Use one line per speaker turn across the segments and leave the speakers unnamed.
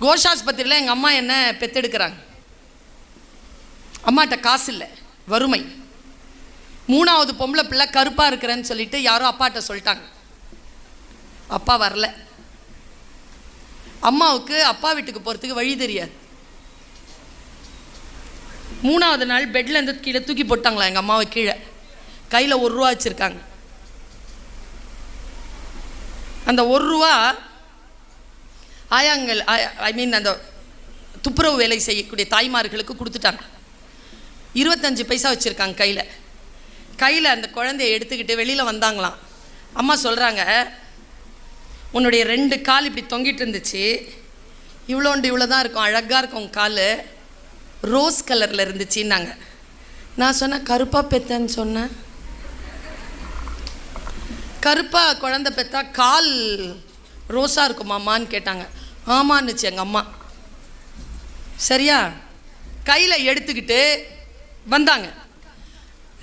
கோஷாஸ்பத்திரியில் எங்கள் அம்மா என்ன பெத்தெடுக்கிறாங்க. அம்மாட்ட காசு இல்லை, வறுமை. 3வது பொம்பளை பிள்ளை கருப்பாக இருக்கிறேன்னு சொல்லிட்டு யாரோ அப்பாட்ட சொல்லிட்டாங்க. அப்பா வரல. அம்மாவுக்கு அப்பா வீட்டுக்கு போகிறதுக்கு வழி தெரியாது. 3வது நாள் பெட்லேருந்து கீழே தூக்கி போட்டாங்களா எங்கள் அம்மாவை. கீழே கையில் 1 ரூபா வச்சுருக்காங்க. அந்த 1 ரூபா ஆயாங்கள் அந்த துப்புரவு வேலை செய்யக்கூடிய தாய்மார்களுக்கு கொடுத்துட்டாங்க. 25 பைசா வச்சுருக்காங்க கையில். அந்த குழந்தைய எடுத்துக்கிட்டு வெளியில் வந்தாங்களாம். அம்மா சொல்கிறாங்க, உன்னுடைய 2 கால் இப்படி தொங்கிட்டு இருந்துச்சு, இவ்வளோ தான் இருக்கும், அழகாக இருக்கும் உன் கால், ரோஸ் கலரில் இருந்துச்சுன்னாங்க. நான் சொன்னேன், கருப்பாக பெத்தேன்னு சொன்னேன். கருப்பாக குழந்தை பெற்றா கால் ரோஸாக இருக்குமாம்மான்னு கேட்டாங்க. ஆமான்னுச்சு எங்கள் அம்மா. சரியா? கையில் எடுத்துக்கிட்டு வந்தாங்க.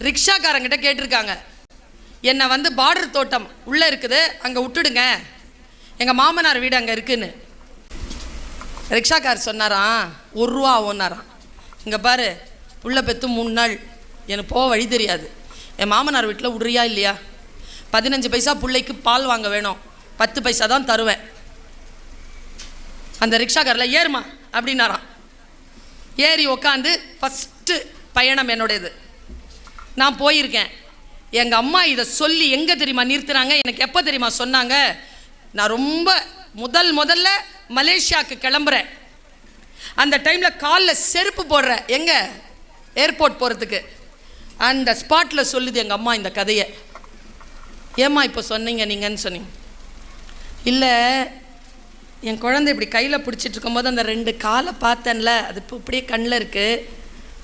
ரிக்ஷாக்காரங்கிட்ட கேட்டிருக்காங்க, என்னை பார்டர் தோட்டம் உள்ளே இருக்குது, அங்கே விட்டுடுங்க, எங்கள் மாமனார் வீடு அங்கே இருக்குன்னு. ரிக்ஷாக்கார் சொன்னாராம், 1 ரூபா ஆகும்னாராம். இங்கே பாரு, உள்ளே பெற்று 3 நாள், எனக்கு போக வழி தெரியாது, என் மாமனார் வீட்டில் விடுறியா இல்லையா? 15 பைசா பிள்ளைக்கு பால் வாங்க வேணும், 10 பைசா தான் தருவேன். அந்த ரிக்ஷாக்காரில் ஏறுமா அப்படின்னாராம். ஏறி உக்காந்து ஃபஸ்ட்டு பயணம் என்னுடையது. நான் போயிருக்கேன். எங்கள் அம்மா இதை சொல்லி எங்கே தெரியுமா நிறுத்துனாங்க? எனக்கு எப்போ தெரியுமா சொன்னாங்க? நான் ரொம்ப முதல்ல மலேசியாவுக்கு கிளம்புறேன். அந்த டைமில் காலில் செருப்பு போடுறேன், எங்கே ஏர்போர்ட் போகிறதுக்கு. அந்த ஸ்பாட்டில் சொல்லுது எங்கள் அம்மா இந்த கதையை. ஏம்மா இப்போ சொன்னீங்க நீங்கன்னு சொன்னீங்க? இல்லை, என் குழந்தை இப்படி கையில் பிடிச்சிட்டு இருக்கும்போது அந்த 2 காலை பார்த்தேன்ல, அது இப்போ இப்படியே கண்ணில் இருக்குது.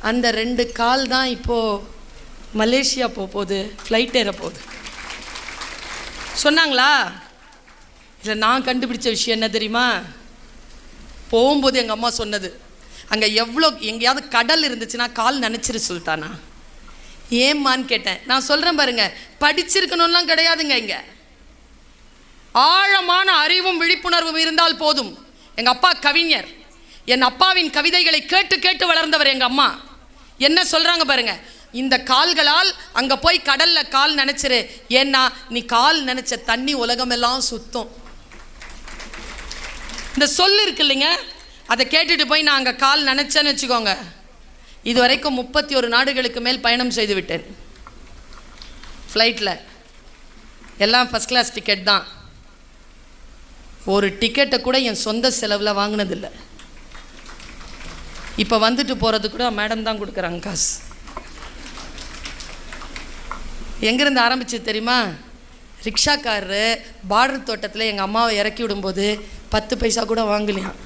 அந்த 2 கால் தான் இப்போது மலேசியா போகுது, ஃப்ளைட் ஏற போகுது சொன்னாங்களா? இல்லை, நான் கண்டுபிடிச்ச விஷயம் என்ன தெரியுமா? போகும்போது எங்கள் அம்மா சொன்னது, அங்கே எங்கேயாவது கடல் இருந்துச்சுன்னா கால் நினச்சிரு சுல்தானா. ஏம்மான்னு கேட்டேன். நான் சொல்கிறேன் பாருங்க, படிச்சிருக்கணும்லாம் கிடையாதுங்க. இங்கே ஆழமான அறிவும் விழிப்புணர்வும் இருந்தால் போதும். எங்கள் அப்பா கவிஞர். என் அப்பாவின் கவிதைகளை கேட்டு கேட்டு வளர்ந்தவர் எங்கள் அம்மா. என்ன சொல்கிறாங்க பாருங்க, இந்த கால்களால் அங்கே போய் கடலில் கால் நினச்சிரு, ஏன்னா நீ கால் நினச்ச தண்ணி உலகமெல்லாம் சுத்தம். இந்த சொல் இருக்கு இல்லைங்க, அதை கேட்டுட்டு போய் நான் அங்கே கால் நினச்சேன்னு வச்சுக்கோங்க. இது வரைக்கும் 31 நாடுகளுக்கு மேல் பயணம் செய்து விட்டேன். ஃப்ளைட்டில் எல்லாம் ஃபஸ்ட் கிளாஸ் டிக்கெட் தான். ஒரு டிக்கெட்டை கூட என் சொந்த செலவில் வாங்கினதில்லை. இப்போ வந்துட்டு போகிறது கூட மேடம் தான் கொடுக்குறாங்க காசு. எங்கேருந்து ஆரம்பிச்சு தெரியுமா? ரிக்ஷாக்காரரு பார்டர் தோட்டத்தில் எங்கள் அம்மாவை இறக்கி விடும்போது 10 பைசா கூட வாங்கலையாம்.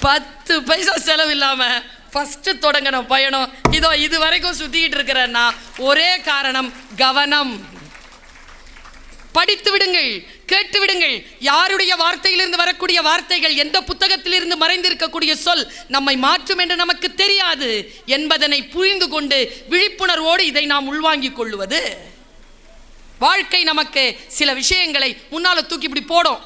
பத்து பைசா செலவு இல்லாமல் ஃபஸ்ட்டு தொடங்கின பயணம் இதோ இது வரைக்கும் சுற்றிக்கிட்டு இருக்கிறேன்னா ஒரே காரணம், கவனம். படித்து விடுங்கள், கேட்டு விடுங்கள். யாருடைய வார்த்தையிலிருந்து வரக்கூடிய வார்த்தைகள், எந்த புத்தகத்திலிருந்து மறைந்திருக்கக்கூடிய சொல் நம்மை மாற்றும் என்று நமக்கு தெரியாது என்பதனை புரிந்து கொண்டு விழிப்புணர்வோடு இதை நாம் உள்வாங்கிக் கொள்வது. வாழ்க்கை நமக்கு சில விஷயங்களை முன்னால் தூக்கி இப்படி போடும்.